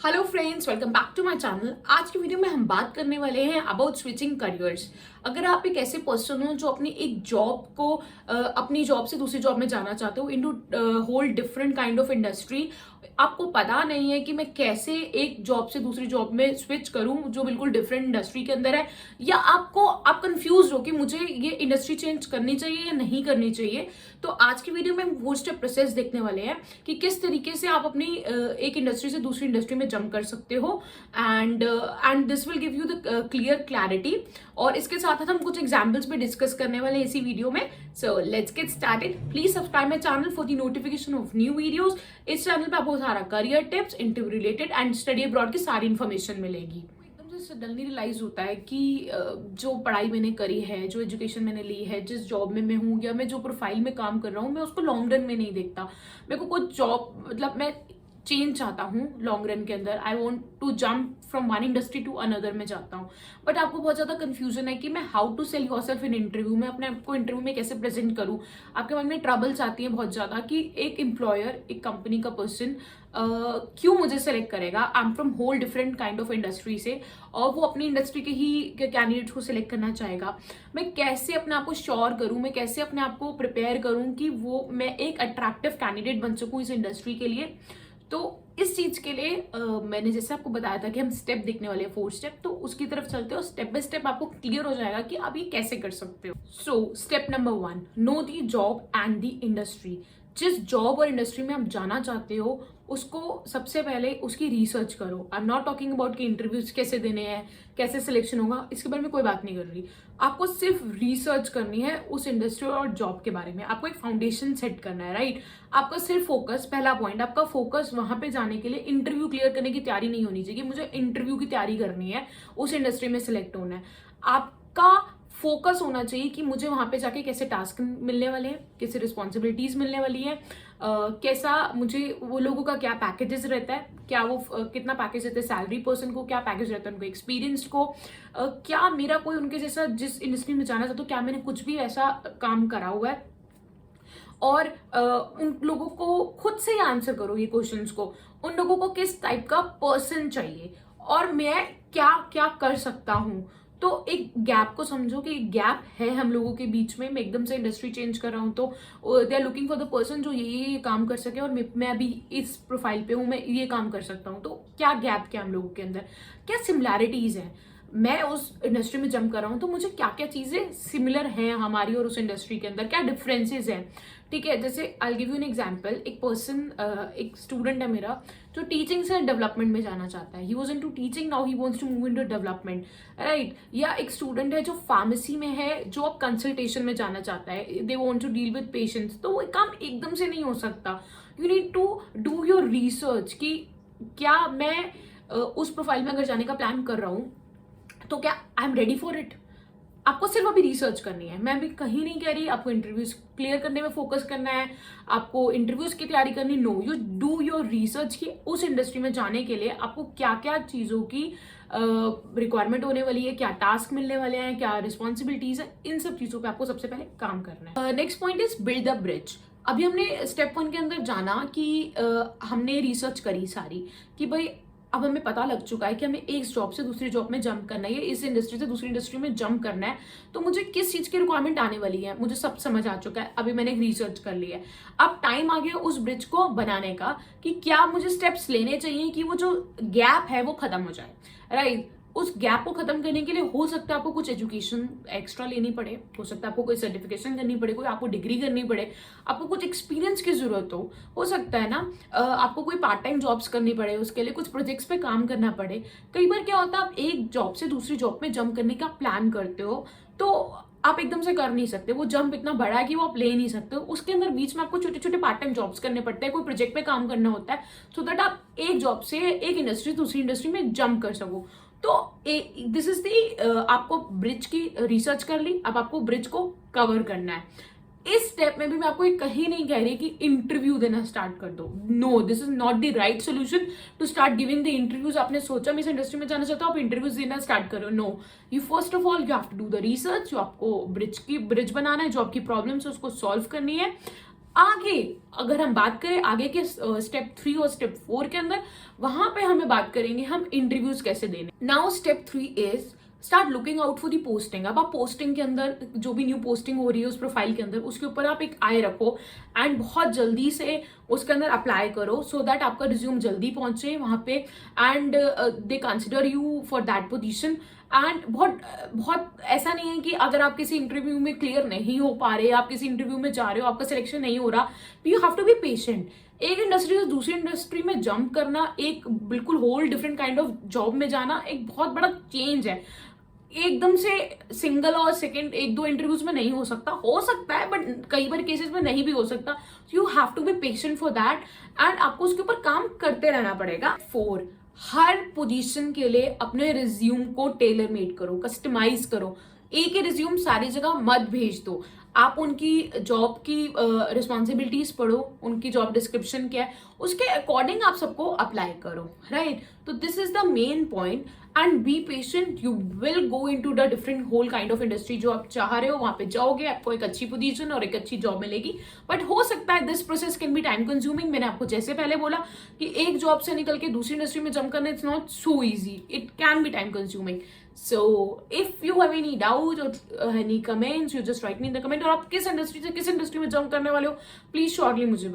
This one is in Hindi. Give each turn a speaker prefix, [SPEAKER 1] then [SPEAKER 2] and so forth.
[SPEAKER 1] Hello friends, welcome back to my channel. आज की वीडियो में हम बात करने वाले हैं अबाउट स्विचिंग करियर्स। अगर आप एक ऐसे पर्सन हो जो अपनी एक जॉब को अपनी जॉब से दूसरी जॉब में जाना चाहते हो into whole different kind of industry, आपको पता नहीं है कि मैं कैसे एक जॉब से दूसरी जॉब में स्विच करूं जो बिल्कुल डिफरेंट इंडस्ट्री के अंदर है, या आप कंफ्यूज हो कि मुझे ये इंडस्ट्री चेंज करनी चाहिए या नहीं करनी चाहिए, तो आज की वीडियो में हम वो स्टेप प्रोसेस देखने वाले हैं कि किस तरीके से आप अपनी एक इंडस्ट्री से दूसरी इंडस्ट्री में जंप कर सकते हो। And this will give you the clear clarity. और इसके साथ साथ हम कुछ एग्जाम्पल्स भी डिस्कस करने वाले हैं इसी वीडियो में। So let's get started. Please subscribe my channel for the notification of new videos. इस चैनल पे आपको सारा career tips, interview related and study abroad की सारी इन्फॉर्मेशन मिलेगी। एकदम से सडनली रियलाइज होता है कि जो पढ़ाई मैंने करी है, जो एजुकेशन मैंने ली है, जिस जॉब में मैं हूँ या मैं जो प्रोफाइल में काम कर रहा हूँ, मैं उसको लॉन्ग रन में नहीं देखता। मेरे को कुछ जॉब मतलब मैं चेंज चाहता हूँ लॉन्ग रन के अंदर। I want to jump from one industry to another में जाता हूँ। बट आपको बहुत ज्यादा कंफ्यूजन है कि मैं how to sell yourself in interview में, अपने आपको इंटरव्यू में कैसे प्रेजेंट करूँ। आपके मन में ट्रबल्स आती है बहुत ज्यादा कि एक एम्प्लॉयर, एक कंपनी का पर्सन क्यों मुझे सेलेक्ट करेगा। I am from whole different kind of industry से, और वो अपनी इंडस्ट्री के ही कैंडिडेट्स को सिलेक्ट करना चाहेगा। मैं कैसे अपने आप को श्योर करूं, मैं कैसे अपने आप को प्रिपेयर करूं कि वो मैं एक अट्रैक्टिव कैंडिडेट बन सकूं इस इंडस्ट्री के लिए। तो इस चीज के लिए मैंने जैसे आपको बताया था कि हम स्टेप देखने वाले हैं, 4 स्टेप, तो उसकी तरफ चलते हो। स्टेप बाय स्टेप आपको क्लियर हो जाएगा कि आप ये कैसे कर सकते हो। So step number 1, know the job and the industry. जिस जॉब और इंडस्ट्री में आप जाना चाहते हो उसको सबसे पहले उसकी रिसर्च करो। I am not talking about कि इंटरव्यूज कैसे देने हैं, कैसे सिलेक्शन होगा, इसके बारे में कोई बात नहीं कर रही। आपको सिर्फ रिसर्च करनी है उस इंडस्ट्री और जॉब के बारे में। आपको एक फाउंडेशन सेट करना है, राइट। आपका सिर्फ फोकस, पहला पॉइंट, आपका फोकस वहां पे जाने के लिए इंटरव्यू क्लियर करने की तैयारी नहीं होनी चाहिए। मुझे इंटरव्यू की तैयारी करनी है, उस इंडस्ट्री में सिलेक्ट होना है। आपका फोकस होना चाहिए कि मुझे वहां पे जाके कैसे टास्क मिलने वाले हैं, कैसे रिस्पॉन्सिबिलिटीज मिलने वाली है, कैसा मुझे वो लोगों का क्या पैकेजेस रहता है, क्या वो कितना पैकेज रहता है सैलरी पर्सन को, क्या पैकेज रहता है उनको एक्सपीरियंस को, क्या मेरा कोई उनके जैसा जिस इंडस्ट्री में जाना चाहता हूँ क्या मैंने कुछ भी ऐसा काम करा हुआ है। और उन लोगों को खुद से ही आंसर करो ये क्वेश्चंस को। उन लोगों को किस टाइप का पर्सन चाहिए और मैं क्या क्या कर सकता हूँ। तो एक गैप को समझो कि एक गैप है हम लोगों के बीच में। मैं एकदम से इंडस्ट्री चेंज कर रहा हूँ तो they are looking for the person जो ये काम कर सके, और मैं अभी इस प्रोफाइल पे हूँ, मैं ये काम कर सकता हूँ। तो क्या गैप, क्या हम लोगों के अंदर क्या सिमिलैरिटीज हैं। मैं उस इंडस्ट्री में जंप कर रहा हूँ तो मुझे क्या क्या चीजें सिमिलर हैं हमारी और उस इंडस्ट्री के अंदर, क्या डिफरेंसेस हैं। ठीक है, जैसे I give you an example. एक पर्सन, एक स्टूडेंट है मेरा जो टीचिंग से डेवलपमेंट में जाना चाहता है। He was into teaching, now he wants to move into development, right. या एक स्टूडेंट है जो फार्मेसी में है, जो अब कंसल्टेशन में जाना चाहता है, they want to deal with patients. तो वो काम एकदम से नहीं हो सकता। You need to do your research कि क्या मैं उस प्रोफाइल में अगर जाने का प्लान कर रहा हूँ तो क्या I am ready for it. आपको सिर्फ अभी रिसर्च करनी है। मैं अभी कहीं नहीं कह रही आपको इंटरव्यूज क्लियर करने में फोकस करना है, आपको इंटरव्यूज की तैयारी करनी। No, you do your research कि उस इंडस्ट्री में जाने के लिए आपको क्या क्या चीजों की रिक्वायरमेंट होने वाली है, क्या टास्क मिलने वाले हैं, क्या रिस्पॉन्सिबिलिटीज है। इन सब चीजों पे आपको सबसे पहले काम करना है। Next point is build the bridge. अभी हमने स्टेप 1 के अंदर जाना कि हमने रिसर्च करी सारी कि भाई अब हमें पता लग चुका है कि हमें एक जॉब से दूसरी जॉब में जंप करना है, इस इंडस्ट्री से दूसरी इंडस्ट्री में जंप करना है। तो मुझे किस चीज की रिक्वायरमेंट आने वाली है मुझे सब समझ आ चुका है। अभी मैंने रिसर्च कर लिया है। अब टाइम आ गया उस ब्रिज को बनाने का कि क्या मुझे स्टेप्स लेने चाहिए कि वो जो गैप है वो खत्म हो जाए, राइट। उस गैप को खत्म करने के लिए हो सकता है आपको कुछ एजुकेशन एक्स्ट्रा लेनी पड़े, हो सकता है आपको कोई सर्टिफिकेशन करनी पड़े, कोई आपको डिग्री करनी पड़े, आपको कुछ एक्सपीरियंस की जरूरत हो सकता है ना, आपको कोई पार्ट टाइम जॉब्स करनी पड़े, उसके लिए कुछ प्रोजेक्ट्स पे काम करना पड़े। कई बार क्या होता है आप एक जॉब से दूसरी जॉब में जंप करने का प्लान करते हो तो आप एकदम से कर नहीं सकते। वो जंप इतना बड़ा है कि वो आप ले नहीं सकते। उसके अंदर बीच में आपको छोटे छोटे पार्ट टाइम जॉब्स करने पड़ते हैं, कोई प्रोजेक्ट पे काम करना होता है, सो दैट आप एक जॉब से एक इंडस्ट्री दूसरी इंडस्ट्री में जंप कर सको। तो दिस इज दी, आपको ब्रिज की रिसर्च कर ली, अब आपको ब्रिज को कवर करना है। इस स्टेप में भी मैं आपको ये कहीं नहीं कह रही कि इंटरव्यू देना स्टार्ट कर दो। No, this is not the right solution to start giving the interviews. आपने सोचा मैं इस इंडस्ट्री में जाना चाहता हूँ, आप इंटरव्यूज देना स्टार्ट करो। No, you first of all you have to do the research. जो आपको ब्रिज बनाना है, जो आपकी प्रॉब्लम्स है उसको सॉल्व करनी है। आगे अगर हम बात करें आगे के स्टेप 3 और स्टेप 4 के अंदर, वहां पे हमें बात करेंगे हम इंटरव्यूज कैसे देने। Now step 3 is start looking out for the posting. अब आप पोस्टिंग के अंदर जो भी न्यू पोस्टिंग हो रही है उस प्रोफाइल के अंदर, उसके ऊपर आप एक आई रखो एंड बहुत जल्दी से उसके अंदर अप्लाई करो सो दैट आपका रिज्यूम जल्दी पहुंचे वहां पे and they consider you for that position. And बहुत बहुत ऐसा नहीं है कि अगर आप किसी इंटरव्यू में क्लियर नहीं हो पा रहे, आप किसी इंटरव्यू में जा रहे हो, आपका सिलेक्शन नहीं हो रहा, you have to be patient. एक इंडस्ट्री से दूसरी इंडस्ट्री में जंप करना, एक बिल्कुल whole different kind of job में जाना एक बहुत बड़ा चेंज है। एकदम से सिंगल और सेकंड एक दो इंटरव्यूज में नहीं हो सकता है बट कई बार केसेस में नहीं भी हो सकता। You have to be patient for that and आपको उसके ऊपर काम करते रहना पड़ेगा। 4, हर पोजीशन के लिए अपने रिज्यूम को टेलर मेड करो, कस्टमाइज करो। एक ही रिज्यूम सारी जगह मत भेज दो। आप उनकी जॉब की रिस्पॉन्सिबिलिटीज पढ़ो, उनकी जॉब डिस्क्रिप्शन क्या है, उसके अकॉर्डिंग आप सबको अप्लाई करो, राइट। तो this is the main point and be patient. You will go in to the different whole kind of industry जो आप चाह रहे हो, वहां पे जाओगे, आपको एक अच्छी पोजीशन और एक अच्छी जॉब मिलेगी। बट हो सकता है this process can be time consuming. मैंने आपको जैसे पहले बोला कि एक जॉब से निकल के दूसरी इंडस्ट्री में जंप करना it's not so easy, it can be time consuming. So if you have any doubt or any comments, you just write me in the comment। और आप किस इंडस्ट्री से किस इंडस्ट्री में जंप करने वाले हो प्लीज श्योरली मुझे बताओ।